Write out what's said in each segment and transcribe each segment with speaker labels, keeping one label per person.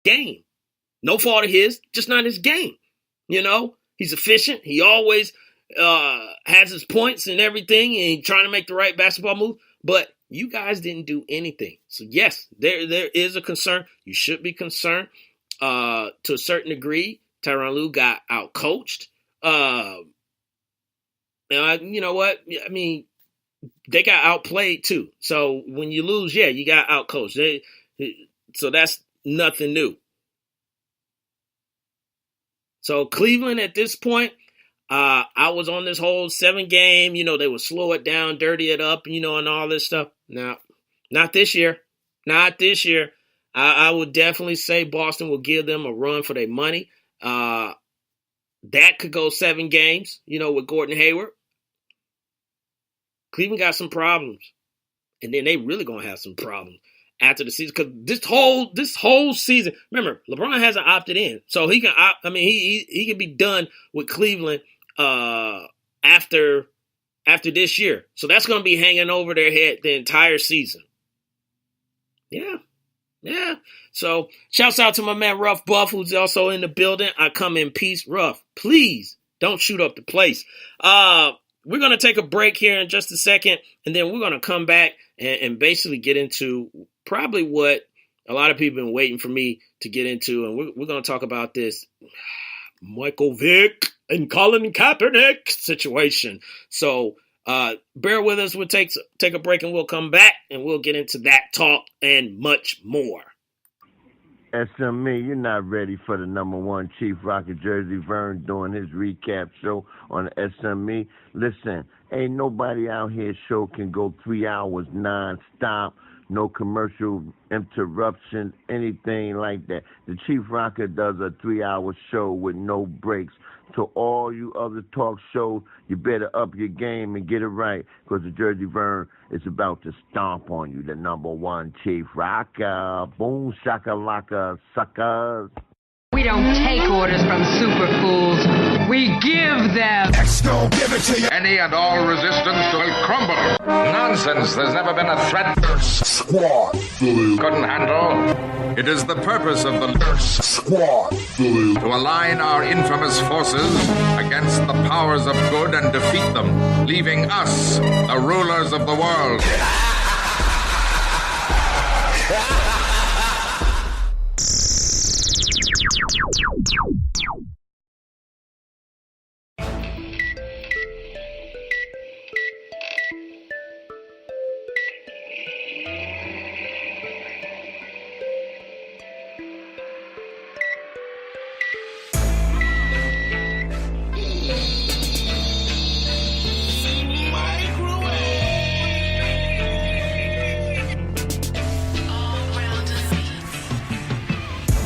Speaker 1: game. No fault of his, just not his game. You know, he's efficient. He always has his points and everything, and he's trying to make the right basketball move. But you guys didn't do anything. So, yes, there is a concern. You should be concerned to a certain degree. Tyronn Lue got out-coached. You know what? I mean, they got outplayed too. So when you lose, yeah, you got outcoached. So that's nothing new. So Cleveland at this point, I was on this whole 7-game, they would slow it down, dirty it up, and all this stuff. Now, not this year. Not this year. I would definitely say Boston will give them a run for their money. That could go 7 games, with Gordon Hayward. Cleveland got some problems. And then they really going to have some problems after the season. Because this whole season, remember, LeBron hasn't opted in. So he can he can be done with Cleveland after this year. So that's going to be hanging over their head the entire season. Yeah. So shouts out to my man Ruff Buff, who's also in the building. I come in peace. Ruff, please don't shoot up the place. We're going to take a break here in just a second, and then we're going to come back and basically get into probably what a lot of people have been waiting for me to get into, and we're going to talk about this Michael Vick and Colin Kaepernick situation. So bear with us. We'll take a break, and we'll come back, and we'll get into that talk and much more.
Speaker 2: SME, you're not ready for the number one Chief Rocker Jersey Vern doing his recap show on the SME. Listen, ain't nobody out here show can go 3 hours non-stop, no commercial interruptions, anything like that. The Chief Rocker does a 3-hour show with no breaks. To all you other talk shows, you better up your game and get it right, because the Jersey Vern is about to stomp on you, the number one Chief Rocker. Boom, shakalaka, suckers.
Speaker 3: We don't take orders from super fools. We give them.
Speaker 4: X don't give it to you.
Speaker 5: Any and all resistance will crumble. Nonsense. There's never been a threat
Speaker 4: Squad
Speaker 5: couldn't handle. It is the purpose of the
Speaker 4: Squad
Speaker 5: to align our infamous forces against the powers of good and defeat them, leaving us, the rulers of the world.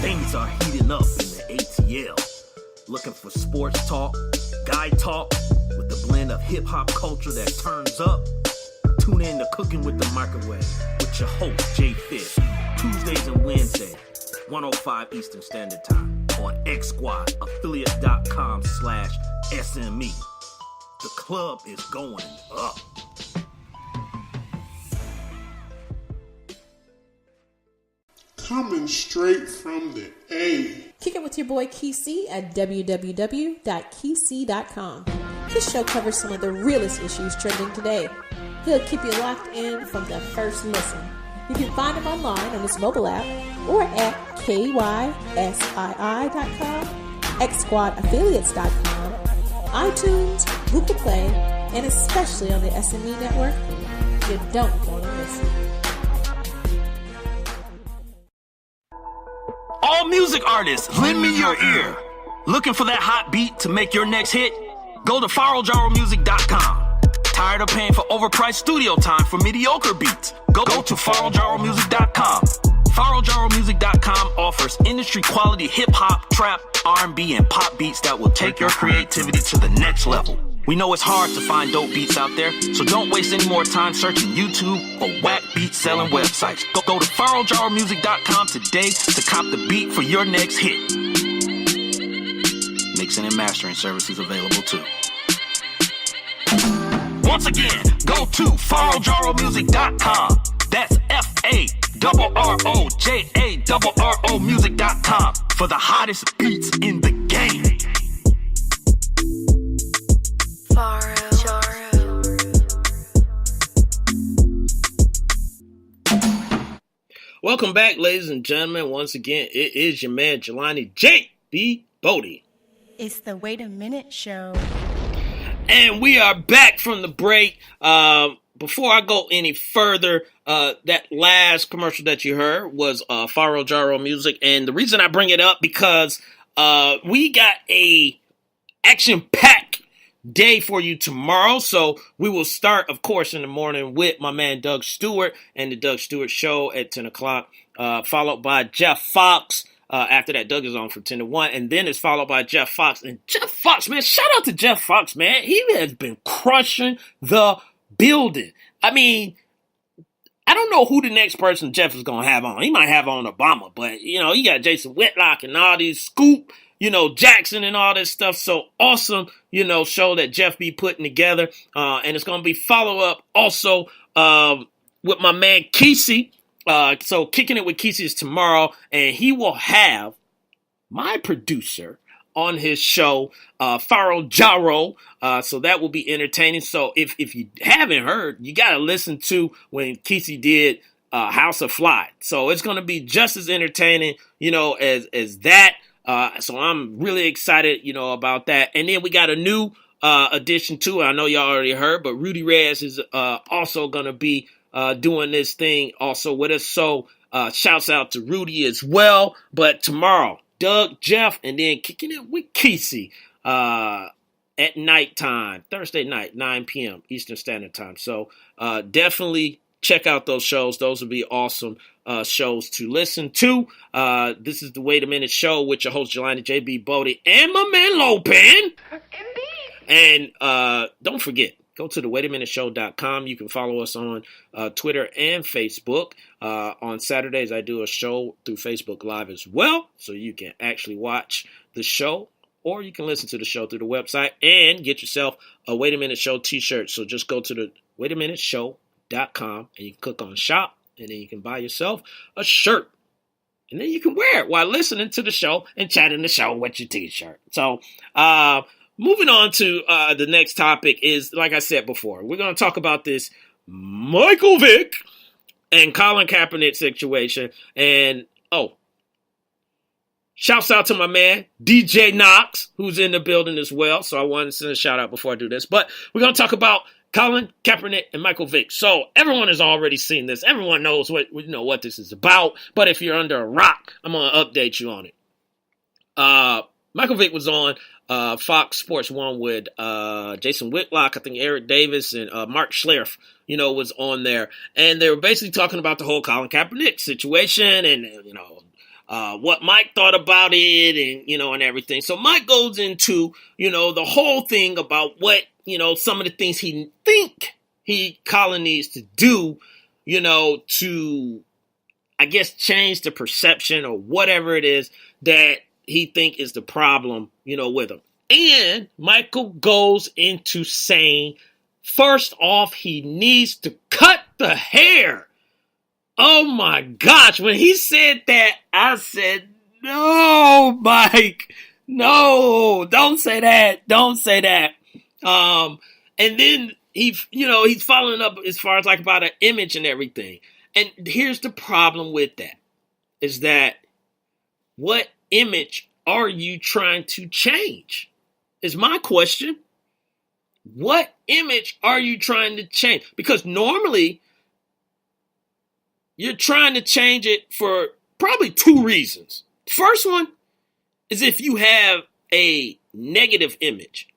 Speaker 1: Things are heating up in the ATL. Looking for sports talk, guy talk, with the blend of hip-hop culture that turns up? Tune in to Cooking with the Microwave with your host, Jay Fish. Tuesdays and Wednesdays, 105 Eastern Standard Time on X Squad, affiliate.com/SME. The club is going up.
Speaker 6: Coming straight from the A.
Speaker 7: Kick it with your boy Kesey at www.kesey.com. His show covers some of the realest issues trending today. He'll keep you locked in from the first listen. You can find him online on his mobile app or at KYSII.com, XSquadAffiliates.com, iTunes, Google Play, and especially on the SME network. You don't want to miss it.
Speaker 1: All music artists, lend me your ear. Looking for that hot beat to make your next hit? Go to FaroJaroMusic.com. Tired of paying for overpriced studio time for mediocre beats? Go to FaroJaroMusic.com. FaroJaroMusic.com offers industry-quality hip-hop, trap, R&B, and pop beats that will take your creativity to the next level. We know it's hard to find dope beats out there, so don't waste any more time searching YouTube or whack beat-selling websites. Go to FaroJaroMusic.com today to cop the beat for your next hit. Mixing and mastering services available too. Once again, go to FaroJaroMusic.com. That's FaroJaroMusic.com. JARRO music.com for the hottest beats in the game.
Speaker 8: Welcome back, ladies and gentlemen. Once again, it is your man, Jelani J.B. Bodie.
Speaker 9: It's the Wait a Minute Show.
Speaker 8: And we are back from the break. Before I go any further, that last commercial that you heard was Faro Jaro Music. And the reason I bring it up because we got a action-packed day for you tomorrow. So we will start, of course, in the morning with my man Doug Stewart and the Doug Stewart Show at 10 o'clock, followed by Jeff Fox. After that, Doug is on from 10 to 1, and then it's followed by Jeff Fox. And Jeff Fox, man, shout out to Jeff Fox, man. He has been crushing the building. I mean, I don't know who the next person Jeff is going to have on. He might have on Obama, but, you know, he got Jason Whitlock and all these Scoop, you know, Jackson and all this stuff. So awesome, you know, show that Jeff be putting together. And it's going to be follow-up also with my man Kesey. So Kicking It with Kesey is tomorrow, and he will have my producer on his show, Faro Jaro. So that will be entertaining. So if you haven't heard, you got to listen to when Kesey did House of Fly. So it's going to be just as entertaining, you know, as that. So I'm really excited, you know, about that. And then we got a new addition to it. I know y'all already heard, but Rudy Reyes is also going to be doing this thing also with us. So shouts out to Rudy as well. But tomorrow, Doug, Jeff, and then Kicking It with Kesey at nighttime, Thursday night, 9 p.m. Eastern Standard Time. So definitely check out those shows. Those will be awesome shows to listen to. This is the Wait a Minute Show with your host, Jelani J.B. Bodie, and my man, Lopan. Indeed. And don't forget, go to the waitaminuteshow.com. You can follow us on Twitter and Facebook. On Saturdays, I do a show through Facebook Live as well, so you can actually watch the show, or you can listen to the show through the website and get yourself a Wait a Minute Show t-shirt. So just go to the waitaminuteshow.com, and you can click on shop, and then you can buy yourself a shirt. And then you can wear it while listening to the show and chatting the show with your t-shirt. So, moving on to the next topic is, like I said before, we're going to talk about this Michael Vick and Colin Kaepernick situation. And, shouts out to my man, DJ Knox, who's in the building as well. So I wanted to send a shout out before I do this. But we're going to talk about Colin Kaepernick and Michael Vick. So everyone has already seen this. Everyone knows what this is about. But if you're under a rock, I'm going to update you on it. Michael Vick was on Fox Sports 1 with Jason Whitlock, I think Eric Davis, and Mark Schlereth, you know, was on there. And they were basically talking about the whole Colin Kaepernick situation and, you know, what Mike thought about it and, you know, and everything. So Mike goes into, you know, the whole thing about what, you know, some of the things he think Colin needs to do, you know, to, I guess, change the perception or whatever it is that he think is the problem, you know, with him. And Michael goes into saying, first off, he needs to cut the hair. Oh my gosh. When he said that, I said, no, Mike, no, don't say that. Don't say that. And then he's following up as far as like about an image and everything. And here's the problem with that is that what image are you trying to change? Is my question. What image are you trying to change? Because normally you're trying to change it for probably two reasons. First one is if you have a negative image.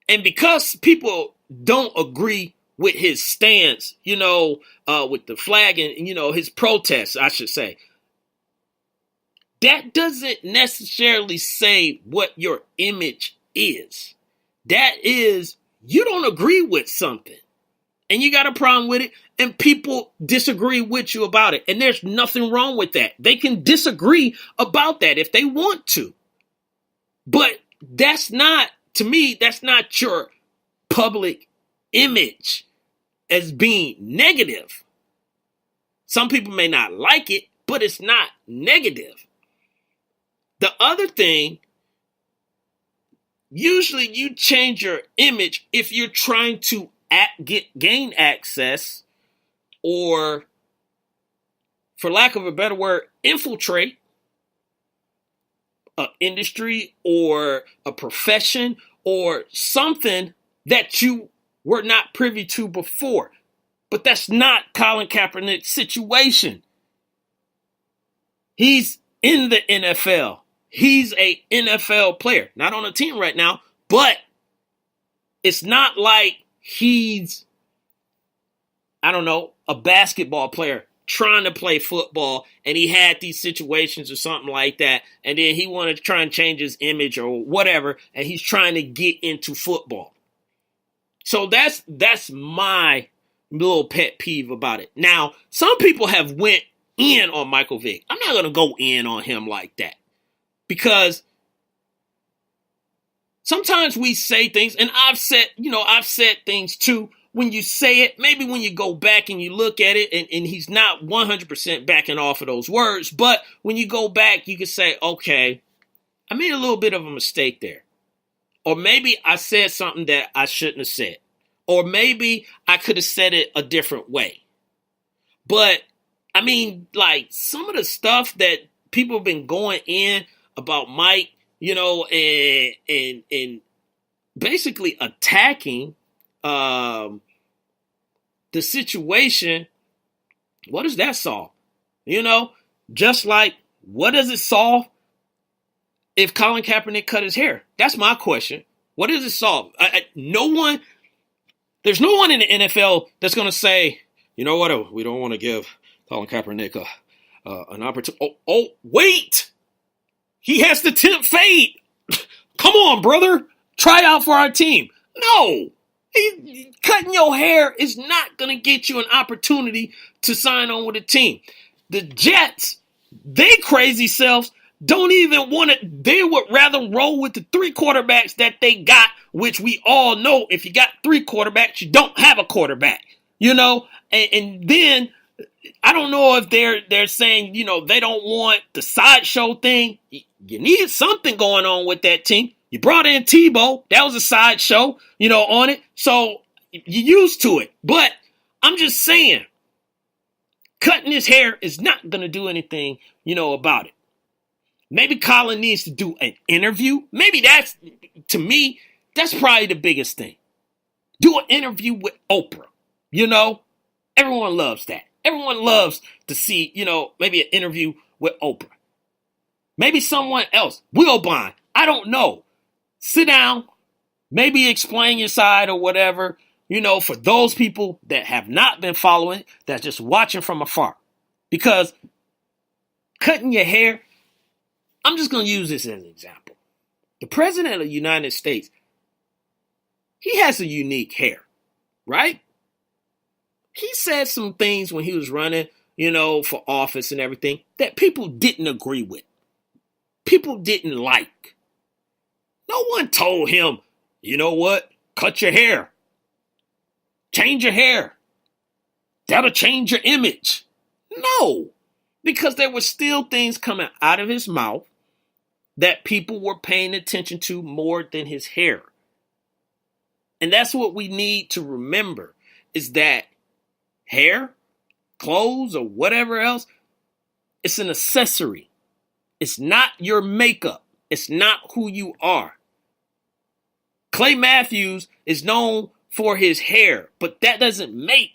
Speaker 8: And because people don't agree with his stance, you know, with the flag and, you know, his protests, I should say, that doesn't necessarily say what your image is. That is, you don't agree with something and you got a problem with it and people disagree with you about it. And there's nothing wrong with that. They can disagree about that if they want to. But that's not, to me, that's not your public image as being negative. Some people may not like it, but it's not negative. The other thing, usually you change your image if you're trying to gain access or, for lack of a better word, infiltrate an industry or a profession or something that you were not privy to before. But that's not Colin Kaepernick's situation. He's in the NFL. He's an NFL player. Not on a team right now, but it's not like he's, I don't know, a basketball player trying to play football and he had these situations or something like that, and then he wanted to try and change his image or whatever, and he's trying to get into football. So that's my little pet peeve about it. Now, some people have went in on Michael Vick. I'm not going to go in on him like that, because sometimes we say things, and I've said things too. When you say it, maybe when you go back and you look at it, and he's not 100% backing off of those words, but when you go back, you can say, okay, I made a little bit of a mistake there. Or maybe I said something that I shouldn't have said. Or maybe I could have said it a different way. But, I mean, like, some of the stuff that people have been going in about Mike, and basically attacking the situation, what does that solve? Just like, what does it solve if Colin Kaepernick cut his hair? That's my question. What does it solve? There's no one in the NFL that's going to say, you know what, we don't want to give Colin Kaepernick an opportunity. Oh, wait! He has the temp fade. Come on, brother. Try out for our team. No. Cutting your hair is not going to get you an opportunity to sign on with a team. The Jets, they crazy selves, don't even want to. They would rather roll with the 3 quarterbacks that they got, which we all know if you got 3 quarterbacks, you don't have a quarterback, and then I don't know if they're saying, they don't want the sideshow thing. You need something going on with that team. You brought in Tebow. That was a sideshow, on it. So you're used to it. But I'm just saying, cutting his hair is not going to do anything, about it. Maybe Colin needs to do an interview. Maybe to me, that's probably the biggest thing. Do an interview with Oprah. Everyone loves that. Everyone loves to see, maybe an interview with Oprah. Maybe someone else, Will Bond. I don't know. Sit down, maybe explain your side or whatever, for those people that have not been following, that's just watching from afar. Because cutting your hair, I'm just going to use this as an example. The president of the United States, he has a unique hair, right? He said some things when he was running, for office and everything that people didn't agree with. People didn't like. No one told him, you know what? Cut your hair. Change your hair. That'll change your image. No, because there were still things coming out of his mouth that people were paying attention to more than his hair. And that's what we need to remember, is that hair, clothes, or whatever else, it's an accessory. It's not your makeup. It's not who you are. Clay Matthews is known for his hair, but that doesn't make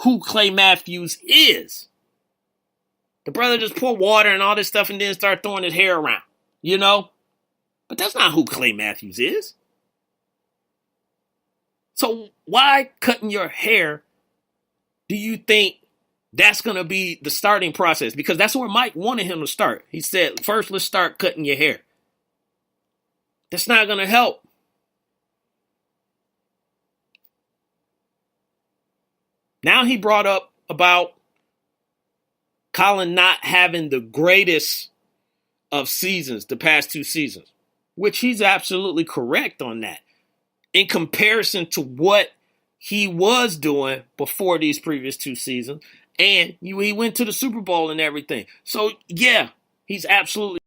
Speaker 8: who Clay Matthews is. The brother just pour water and all this stuff and then start throwing his hair around, But that's not who Clay Matthews is. So why cutting your hair do you think that's going to be the starting process? Because that's where Mike wanted him to start. He said, first, let's start cutting your hair. That's not going to help. Now he brought up about Colin not having the greatest of seasons, the past 2 seasons, which he's absolutely correct on that. In comparison to what he was doing before these previous 2 seasons, And he went to the Super Bowl and everything. So, yeah, he's absolutely